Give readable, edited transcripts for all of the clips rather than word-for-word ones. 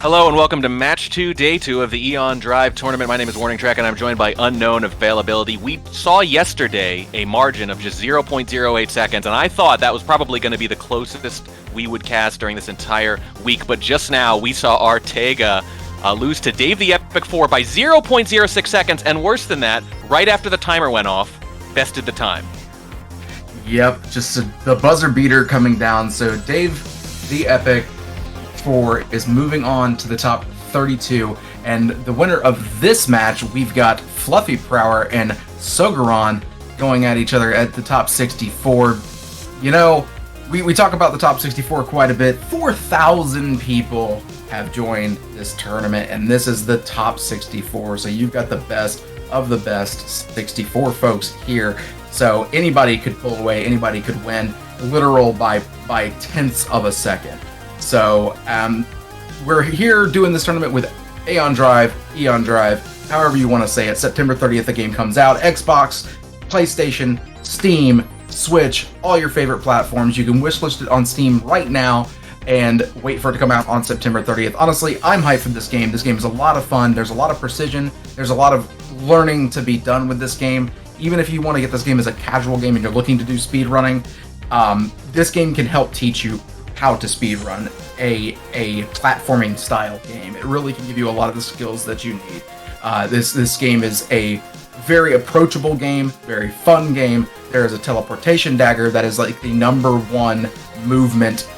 Hello and welcome to Match 2, Day 2 of the Aeon Drive Tournament. My name is Warning Track and I'm joined by Unknown Availability. We saw yesterday a margin of just 0.08 seconds, and I thought that was probably going to be the closest we would cast during this entire week, but just now we saw Ortega lose to Dave the Epic 4 by 0.06 seconds, and worse than that, right after the timer went off, bested the time. Yep, just the buzzer beater coming down. So Dave the Epic 4 is moving on to the top 32, and the winner of this match, we've got FluffyPrower and Sogiran going at each other at the top 64. You know, we talk about the top 64 quite a bit. 4,000 people have joined this tournament, and this is the top 64, so you've got the best of the best 64 folks here. So anybody could pull away, anybody could win, literal by tenths of a second. So we're here doing this tournament with Aeon Drive, however you want to say it. September 30th, the game comes out. Xbox, PlayStation, Steam, Switch, all your favorite platforms. You can wishlist it on Steam right now and wait for it to come out on September 30th. Honestly, I'm hyped for this game. This game is a lot of fun. There's a lot of precision. There's a lot of learning to be done with this game. Even if you want to get this game as a casual game and you're looking to do speed running, this game can help teach you how to speedrun a platforming style game. It really can give you a lot of the skills that you need. This game is a very approachable game, very fun game. There is a teleportation dagger that is like the #1 movement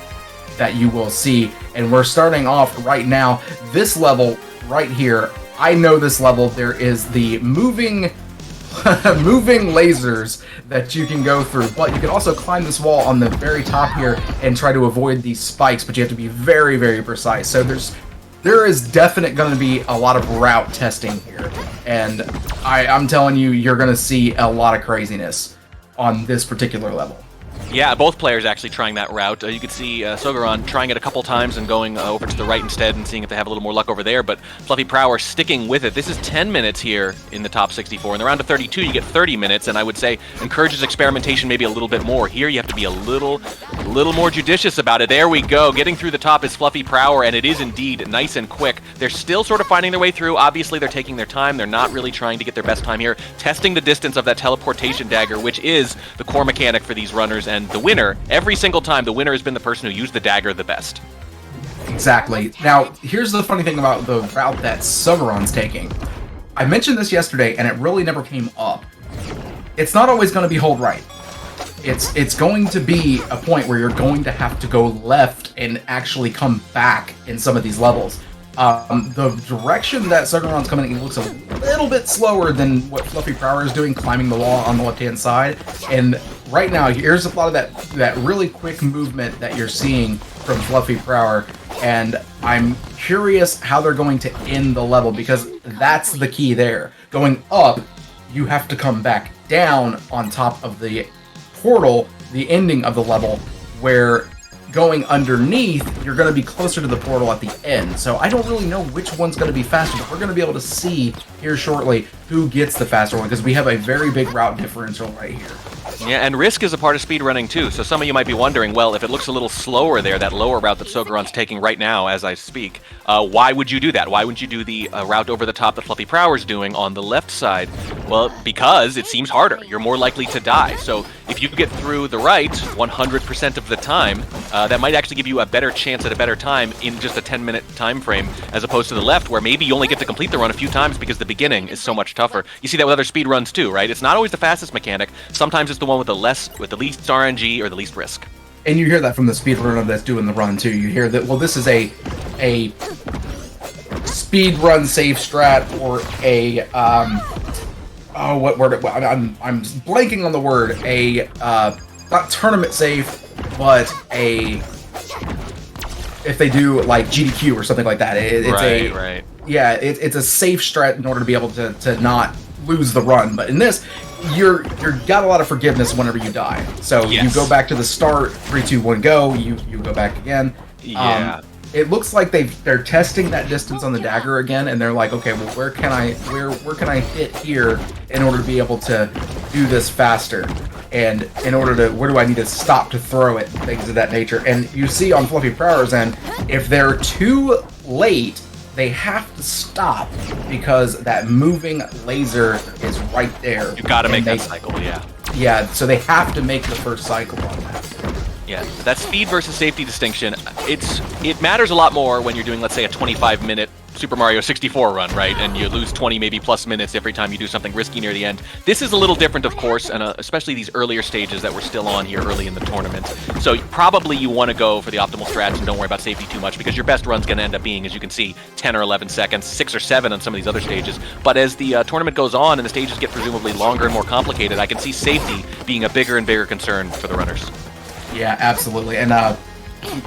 that you will see, and we're starting off right now. This level right here, I know this level. There is the moving lasers that you can go through, but you can also climb this wall on the very top here and try to avoid these spikes, but you have to be very, very precise. So there is definitely going to be a lot of route testing here, and I'm telling you, you're going to see a lot of craziness on this particular level. Yeah, both players actually trying that route. You could see Sogiran trying it a couple times and going over to the right instead and seeing if they have a little more luck over there, but FluffyPrower sticking with it. This is 10 minutes here in the top 64. In the round of 32, you get 30 minutes, and I would say encourages experimentation maybe a little bit more. Here, you have to be a little more judicious about it. There we go. Getting through the top is FluffyPrower, and it is indeed nice and quick. They're still sort of finding their way through. Obviously, they're taking their time. They're not really trying to get their best time here. Testing the distance of that teleportation dagger, which is the core mechanic for these runners, and the winner, every single time, the winner has been the person who used the dagger the best. Exactly. Now, here's the funny thing about the route that Sogiran's taking. I mentioned this yesterday, and it really never came up. It's not always going to be hold right. It's going to be a point where you're going to have to go left and actually come back in some of these levels. The direction that Sogiran's coming in looks a little bit slower than what FluffyPrower is doing, climbing the wall on the left-hand side. And right now, here's a lot of that really quick movement that you're seeing from FluffyPrower, and I'm curious how they're going to end the level, because that's the key there. Going up, you have to come back down on top of the portal, the ending of the level, where going underneath, you're going to be closer to the portal at the end. So I don't really know which one's going to be faster, but we're going to be able to see here shortly who gets the faster one, because we have a very big route differential right here. Yeah, and risk is a part of speedrunning too, so some of you might be wondering, well, if it looks a little slower there, that lower route that Sogiran's taking right now as I speak, why would you do that? Why wouldn't you do the route over the top that FluffyPrower's doing on the left side? Well, because it seems harder. You're more likely to die. So if you get through the right 100% of the time, that might actually give you a better chance at a better time in just a 10-minute time frame, as opposed to the left, where maybe you only get to complete the run a few times because the beginning is so much tougher. You see that with other speed runs too, right? It's not always the fastest mechanic. Sometimes it's the one with the least RNG or the least risk. And you hear that from the speedrunner that's doing the run too. You hear that, well, this is a speed run safe strat, or a what word? I'm blanking on the word. Not tournament safe, but if they do like GDQ or something like that, it's right. Yeah, it's a safe strat in order to be able to not lose the run. But in this, you're got a lot of forgiveness whenever you die. So yes. You go back to the start, 3, 2, 1, go. You go back again. Yeah. It looks like they're testing that distance on the dagger again, and they're like, okay, well, where can I hit here in order to be able to do this faster? and in order to, where do I need to stop to throw it, things of that nature. And you see on FluffyPrower's end, if they're too late, they have to stop because that moving laser is right there. You got to make that cycle, yeah. Yeah, so they have to make the first cycle on that. Yeah, that speed versus safety distinction, it matters a lot more when you're doing, let's say, a 25-minute Super Mario 64 run, right? And you lose 20, maybe plus minutes every time you do something risky near the end. This is a little different, of course, and especially these earlier stages that we're still on here early in the tournament. So probably you want to go for the optimal strats and don't worry about safety too much, because your best run's going to end up being, as you can see, 10 or 11 seconds, 6 or 7 on some of these other stages. But as the tournament goes on and the stages get presumably longer and more complicated, I can see safety being a bigger and bigger concern for the runners. Yeah, absolutely. And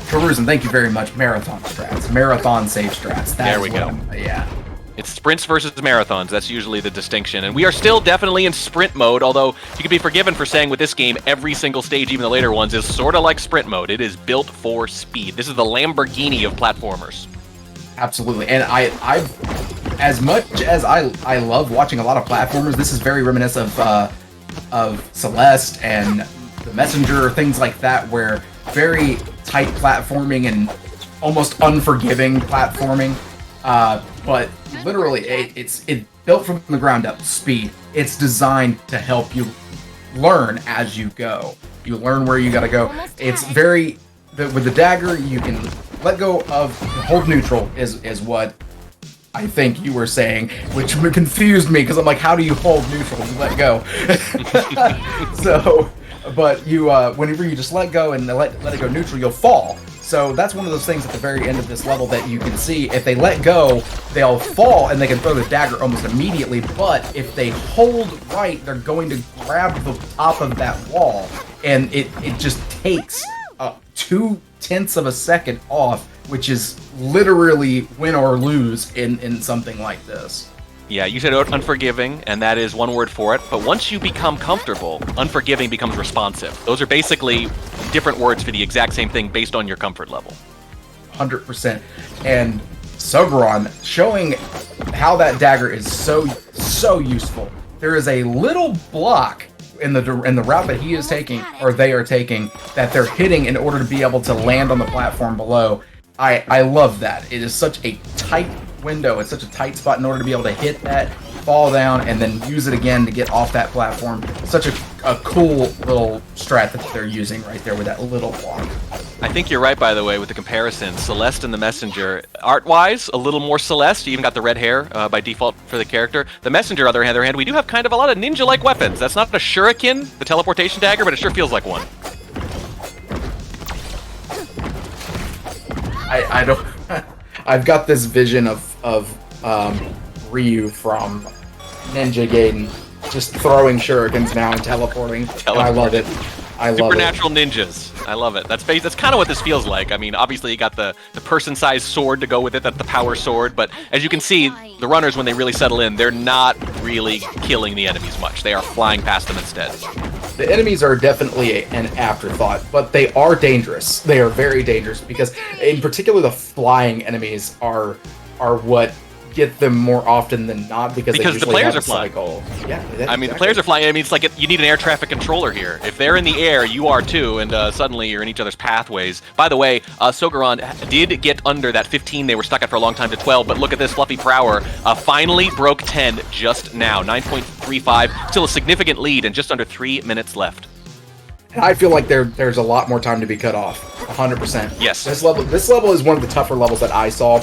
Karuzin, thank you very much. Marathon strats, marathon safe strats. There we go. Yeah. It's sprints versus marathons. That's usually the distinction. And we are still definitely in sprint mode, although you can be forgiven for saying with this game, every single stage, even the later ones, is sort of like sprint mode. It is built for speed. This is the Lamborghini of platformers. Absolutely. And I as much as I love watching a lot of platformers, this is very reminiscent of Celeste and The Messenger, things like that, where very tight platforming and almost unforgiving platforming, but literally it's built from the ground up. Speed. It's designed to help you learn as you go. You learn where you gotta go. It's very with the dagger you can let go of. Hold neutral is what I think you were saying, which confused me because I'm like, how do you hold neutral? You let go. So. But you, whenever you just let go and let it go neutral, you'll fall. So that's one of those things at the very end of this level that you can see. If they let go, they'll fall and they can throw the dagger almost immediately. But if they hold right, they're going to grab the top of that wall, and it just takes 0.2 of a second off, which is literally win or lose in something like this. Yeah, you said unforgiving, and that is one word for it. But once you become comfortable, unforgiving becomes responsive. Those are basically different words for the exact same thing based on your comfort level. 100%. And Sogiran showing how that dagger is so useful. There is a little block in the route that he is taking, or they are taking, that they're hitting in order to be able to land on the platform below. I love that. It is such a tight window. It's such a tight spot in order to be able to hit that, fall down, and then use it again to get off that platform. Such a cool little strat that they're using right there with that little block. I think you're right, by the way, with the comparison. Celeste and the Messenger, art-wise, a little more Celeste. You even got the red hair by default for the character. The Messenger, on the other hand, we do have kind of a lot of ninja-like weapons. That's not a shuriken, the teleportation dagger, but it sure feels like one. I don't... I've got this vision of Ryu from Ninja Gaiden just throwing shurikens now and teleporting. And I love it. I love it. Supernatural ninjas. I love it. That's kind of what this feels like. I mean, obviously you got the person-sized sword to go with it. That's the power sword. But as you can see, the runners, when they really settle in, they're not really killing the enemies much. They are flying past them instead. The enemies are definitely an afterthought, but they are dangerous. They are very dangerous because, in particular, the flying enemies are what get them more often than not because they the players are flying. Yeah, I mean, the players are flying. I mean, it's like you need an air traffic controller here. If they're in the air, you are too, and suddenly you're in each other's pathways. By the way, Sogiran did get under that 15 they were stuck at for a long time to 12, but look at this, FluffyPrower finally broke 10 just now, 9.35, still a significant lead and just under 3 minutes left. And I feel like there's a lot more time to be cut off. 100%. Yes. This level is one of the tougher levels that I saw.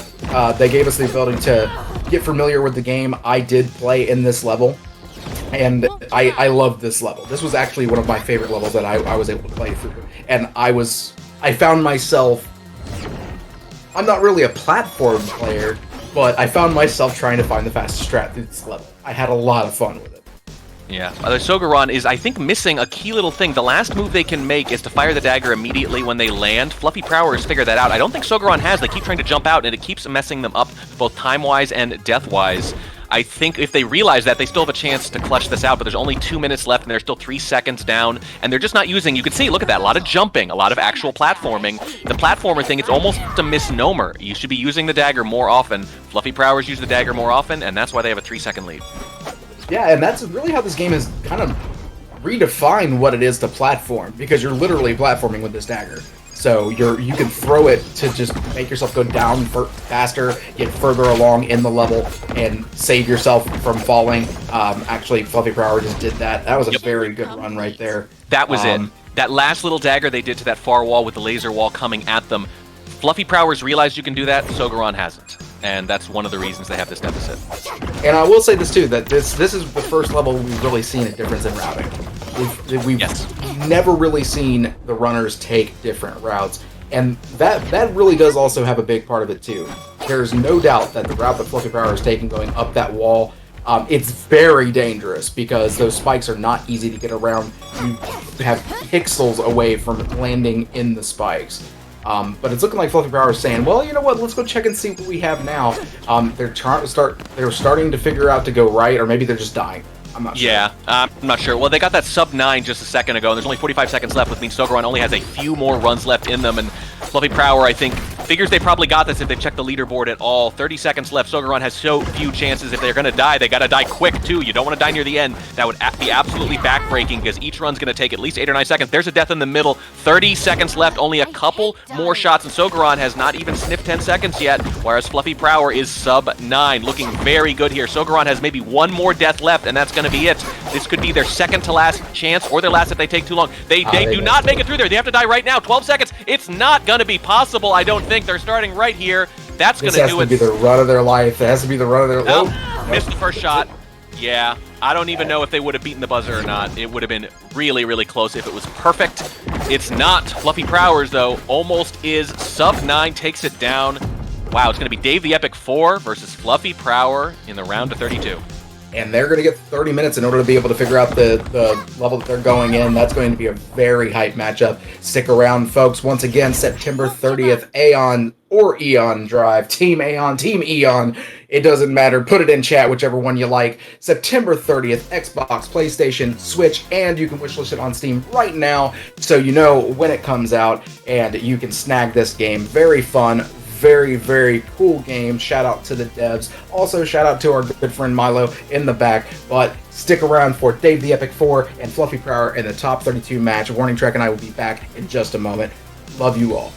They gave us the ability to get familiar with the game. I did play in this level, and I loved this level. This was actually one of my favorite levels that I was able to play through. And I found myself... I'm not really a platform player, but I found myself trying to find the fastest strat through this level. I had a lot of fun with it. Yeah, Sogiran is, I think, missing a key little thing. The last move they can make is to fire the dagger immediately when they land. FluffyPrower has figured that out. I don't think Sogiran has. They keep trying to jump out, and it keeps messing them up, both time-wise and death-wise. I think if they realize that, they still have a chance to clutch this out, but there's only 2 minutes left, and they're still 3 seconds down, and they're just not using... You can see, look at that, a lot of jumping, a lot of actual platforming. The platformer thing, it's almost a misnomer. You should be using the dagger more often. FluffyProwers use the dagger more often, and that's why they have a 3-second lead. Yeah, and that's really how this game has kind of redefine what it is to platform, because you're literally platforming with this dagger. So you can throw it to just make yourself go down faster, get further along in the level, and save yourself from falling. Actually, FluffyPrower just did that. That was a very good run right there. That was it. That last little dagger they did to that far wall with the laser wall coming at them. FluffyPrower's realized you can do that, Sogiran hasn't. And that's one of the reasons they have this deficit. And I will say this too, that this is the first level we've really seen a difference in routing. We've never really seen the runners take different routes. And that really does also have a big part of it too. There's no doubt that the route that FluffyPrower is taking going up that wall, it's very dangerous because those spikes are not easy to get around. You have pixels away from landing in the spikes. But it's looking like FluffyPrower is saying, well, you know what, let's go check and see what we have now. They're starting to figure out to go right, or maybe they're just dying. I'm not sure. Yeah, I'm not sure. Well, they got that sub 9 just a second ago, and there's only 45 seconds left, which means Sogiran only has a few more runs left in them, and FluffyPrower, I think, figures they probably got this if they've checked the leaderboard at all. 30 seconds left. Sogiran has so few chances. If they're going to die, they got to die quick, too. You don't want to die near the end. That would be absolutely backbreaking because each run's going to take at least 8 or 9 seconds. There's a death in the middle. 30 seconds left. Only a couple more shots, and Sogiran has not even sniffed 10 seconds yet, whereas FluffyPrower is sub 9. Looking very good here. Sogiran has maybe one more death left, and that's going to be it. This could be their second to last chance, or their last if they take too long. They do not make it through there. They have to die right now. 12 seconds. It's not going to be possible, I don't think. They're starting right here. That's going to do it. This has to be the run of their life. It has to be the run of their life. Oh, missed the first shot. Yeah, I don't even know if they would have beaten the buzzer or not. It would have been really, really close if it was perfect. It's not. FluffyPrower's, though, almost is. Sub 9 takes it down. Wow, it's going to be Dave the Epic 4 versus FluffyPrower in the round of 32. And they're going to get 30 minutes in order to be able to figure out the level that they're going in. That's going to be a very hype matchup. Stick around, folks. Once again, September 30th, Aeon or Aeon Drive. Team Aeon, Team Aeon. It doesn't matter. Put it in chat, whichever one you like. September 30th, Xbox, PlayStation, Switch, and you can wishlist it on Steam right now so you know when it comes out and you can snag this game. Very fun. Very, very cool game. Shout out to the devs. Also, shout out to our good friend Milo in the back. But stick around for Dave the Epic 4 and FluffyPrower in the top 32 match. Warning Track and I will be back in just a moment. Love you all.